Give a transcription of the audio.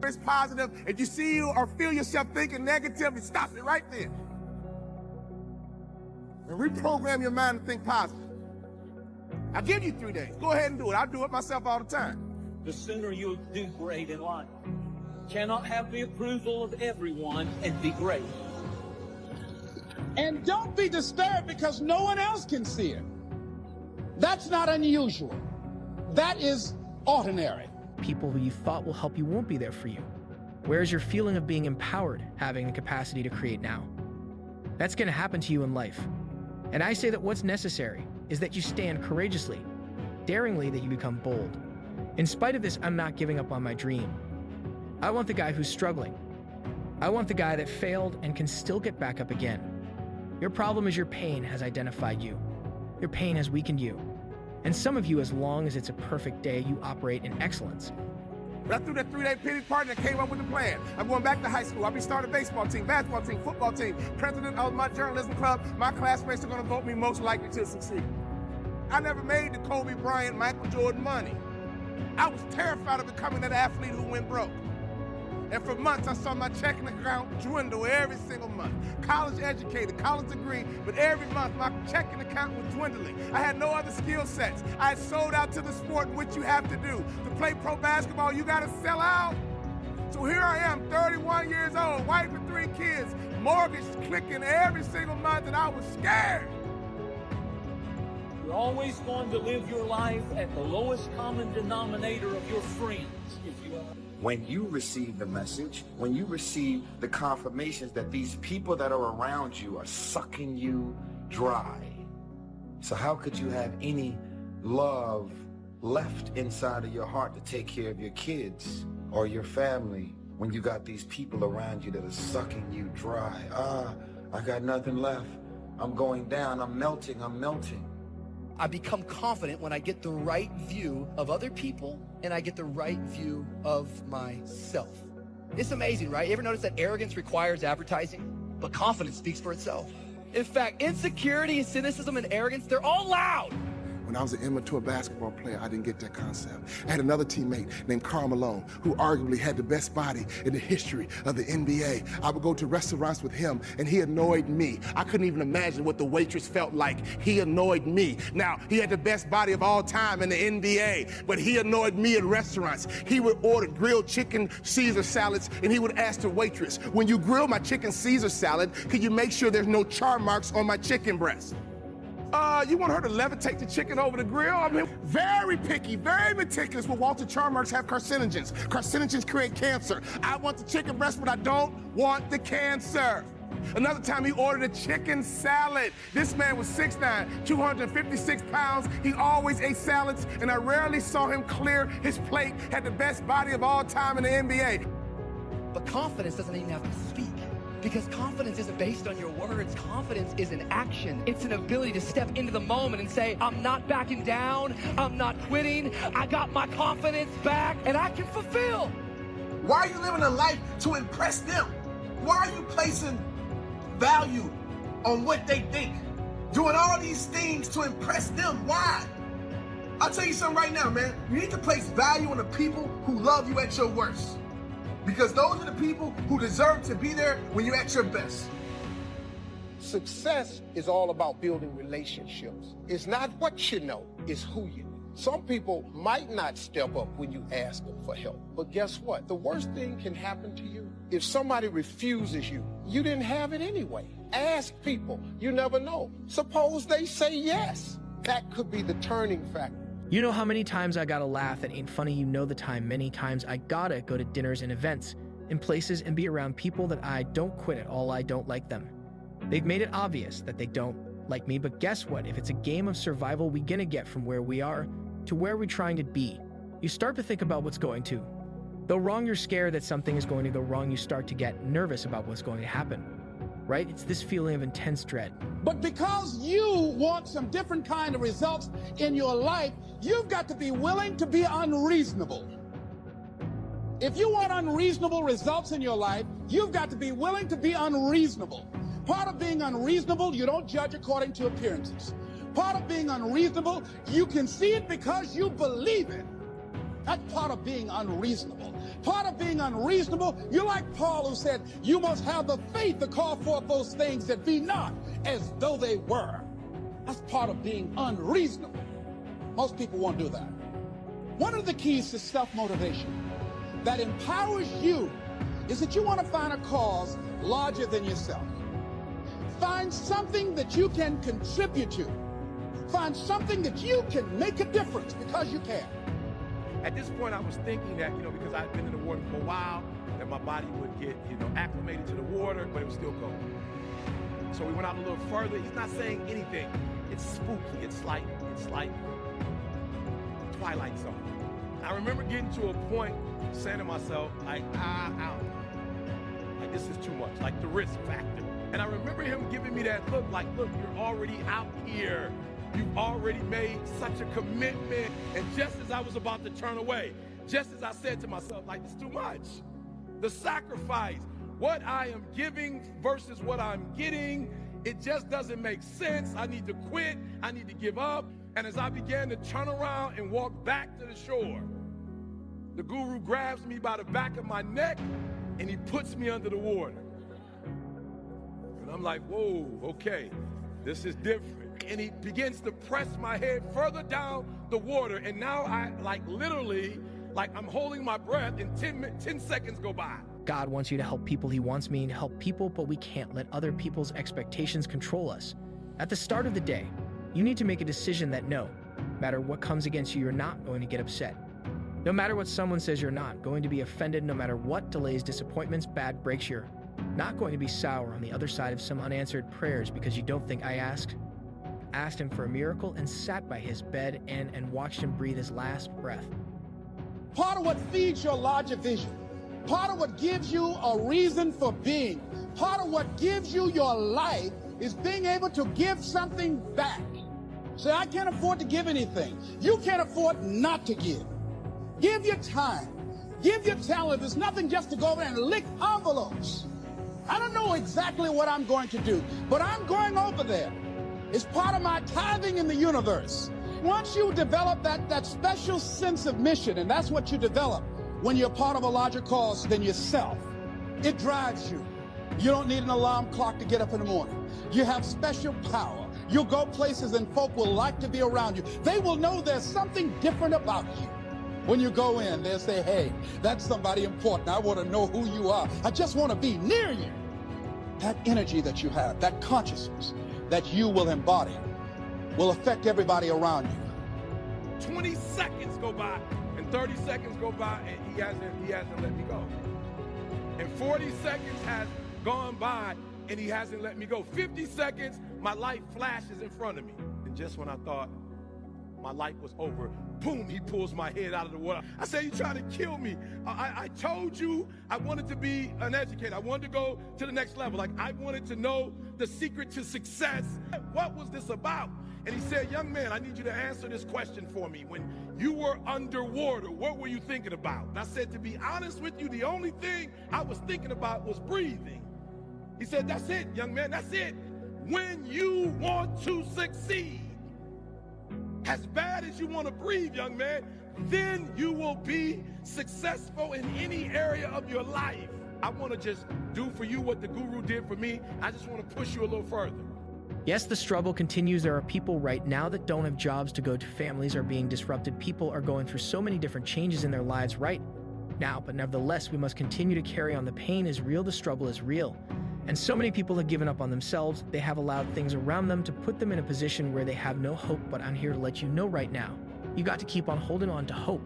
always positive. If you see you or feel yourself thinking negative, you stop it right there. And reprogram your mind to think positive. I'll give you 3 days. Go ahead and do it. I do it myself all the time. The sooner you do great in life. Cannot have the approval of everyone and be great. And don't be disturbed because no one else can see it. That's not unusual. That is ordinary. People who you thought will help you won't be there for you. Where is your feeling of being empowered, having the capacity to create now? That's going to happen to you in life. And I say that what's necessary is that you stand courageously, daringly, that you become bold. In spite of this, I'm not giving up on my dream. I want the guy who's struggling. I want the guy that failed and can still get back up again. Your problem is your pain has identified you. Your pain has weakened you. And some of you, as long as it's a perfect day, you operate in excellence. But I threw that 3-day pity party and came up with a plan. I'm going back to high school. I'll be starting a baseball team, basketball team, football team, president of my journalism club. My classmates are going to vote me most likely to succeed. I never made the Kobe Bryant, Michael Jordan money. I was terrified of becoming that athlete who went broke. And for months, I saw my checking account dwindle every single month. College educated, college degree, but every month my checking account was dwindling. I had no other skill sets. I had sold out to the sport, which you have to do. To play pro basketball, you gotta sell out. So here I am, 31 years old, wife with 3 kids, mortgage clicking every single month, and I was scared. You're always going to live your life at the lowest common denominator of your friends, if you will. When you receive the message, when you receive the confirmations that these people that are around you are sucking you dry. So how could you have any love left inside of your heart to take care of your kids or your family when you got these people around you that are sucking you dry? I got nothing left. I'm going down, I'm melting. I become confident when I get the right view of other people and I get the right view of myself. It's amazing, right? You ever notice that arrogance requires advertising, but confidence speaks for itself? In fact, insecurity, cynicism, and arrogance, they're all loud. When I was an immature basketball player, I didn't get that concept. I had another teammate named Karl Malone, who arguably had the best body in the history of the NBA. I would go to restaurants with him, and he annoyed me. I couldn't even imagine what the waitress felt like. He annoyed me. Now, he had the best body of all time in the NBA, but he annoyed me in restaurants. He would order grilled chicken Caesar salads, and he would ask the waitress, when you grill my chicken Caesar salad, can you make sure there's no char marks on my chicken breast? You want her to levitate the chicken over the grill? I mean, very picky, very meticulous. Will Walter Charmarks have carcinogens? Carcinogens create cancer. I want the chicken breast, but I don't want the cancer. Another time he ordered a chicken salad. This man was 6'9", 256 pounds. He always ate salads, and I rarely saw him clear his plate. Had the best body of all time in the NBA. But confidence doesn't even have to speak. Because confidence isn't based on your words. Confidence is an action. It's an ability to step into the moment and say, I'm not backing down. I'm not quitting. I got my confidence back and I can fulfill. Why are you living a life to impress them? Why are you placing value on what they think? Doing all these things to impress them. Why? I'll tell you something right now, man. You need to place value on the people who love you at your worst. Because those are the people who deserve to be there when you're at your best. Success is all about building relationships. It's not what you know, it's who you know. Some people might not step up when you ask them for help. But guess what? The worst thing can happen to you. If somebody refuses you, you didn't have it anyway. Ask people. You never know. Suppose they say yes. That could be the turning factor. You know how many times I gotta laugh at Ain't Funny, you know the time. Many times I gotta go to dinners and events, in places and be around people that I don't quit at all. I don't like them. They've made it obvious that they don't like me, but guess what? If it's a game of survival, we gonna get from where we are to where we're trying to be. You start to think about what's going to. Though wrong, you're scared that something is going to go wrong, you start to get nervous about what's going to happen. Right? It's this feeling of intense dread. But because you want some different kind of results in your life, you've got to be willing to be unreasonable. If you want unreasonable results in your life, you've got to be willing to be unreasonable. Part of being unreasonable, you don't judge according to appearances. Part of being unreasonable, you can see it because you believe it. That's part of being unreasonable. Part of being unreasonable, you're like Paul, who said, you must have the faith to call forth those things that be not as though they were. That's part of being unreasonable. Most people won't do that. One of the keys to self-motivation that empowers you is that you want to find a cause larger than yourself. Find something that you can contribute to. Find something that you can make a difference because you can. At this point, I was thinking that, because I'd been in the water for a while, that my body would get, acclimated to the water, but it was still cold. So we went out a little further. He's not saying anything. It's spooky. It's like Twilight Zone. I remember getting to a point saying to myself, like this is too much, like the risk factor. And I remember him giving me that look, like, look, you're already out here. You've already made such a commitment. And just as I was about to turn away, just as I said to myself, like, it's too much. The sacrifice, what I am giving versus what I'm getting, it just doesn't make sense. I need to quit. I need to give up. And as I began to turn around and walk back to the shore, the guru grabs me by the back of my neck and he puts me under the water. And I'm like, whoa, okay, this is different. And he begins to press my head further down the water. And now I literally, I'm holding my breath and 10 seconds go by. God wants you to help people. He wants me to help people, but we can't let other people's expectations control us. At the start of the day, you need to make a decision that no matter what comes against you, you're not going to get upset. No matter what someone says, you're not going to be offended. No matter what delays, disappointments, bad breaks, you're not going to be sour on the other side of some unanswered prayers because you don't think I asked him for a miracle and sat by his bed and watched him breathe his last breath. Part of what feeds your larger vision, part of what gives you a reason for being, part of what gives you your life is being able to give something back. Say, I can't afford to give anything. You can't afford not to give. Give your time. Give your talent. There's nothing just to go over and lick envelopes. I don't know exactly what I'm going to do, but I'm going over there. It's part of my tithing in the universe. Once you develop that special sense of mission, and that's what you develop when you're part of a larger cause than yourself, it drives you. You don't need an alarm clock to get up in the morning. You have special power. You'll go places and folk will like to be around you. They will know there's something different about you. When you go in, they'll say, hey, that's somebody important. I want to know who you are. I just want to be near you. That energy that you have, that consciousness that you will embody will affect everybody around you. 20 seconds go by and 30 seconds go by and he hasn't let me go. And 40 seconds has gone by and he hasn't let me go. 50 seconds, my life flashes in front of me. And just when I thought my life was over, boom, he pulls my head out of the water. I said, you trying to kill me. I told you I wanted to be an educator. I wanted to go to the next level. I wanted to know the secret to success. What was this about? And he said, young man, I need you to answer this question for me. When you were underwater, what were you thinking about? And I said, to be honest with you, the only thing I was thinking about was breathing. He said, that's it, young man, that's it. When you want to succeed, as bad as you want to breathe, young man, then you will be successful in any area of your life. I want to just do for you what the guru did for me. I just want to push you a little further. Yes, the struggle continues. There are people right now that don't have jobs to go to. Families are being disrupted. People are going through so many different changes in their lives right now. But nevertheless, we must continue to carry on. The pain is real. The struggle is real. And so many people have given up on themselves. They have allowed things around them to put them in a position where they have no hope. But I'm here to let you know right now, you got to keep on holding on to hope.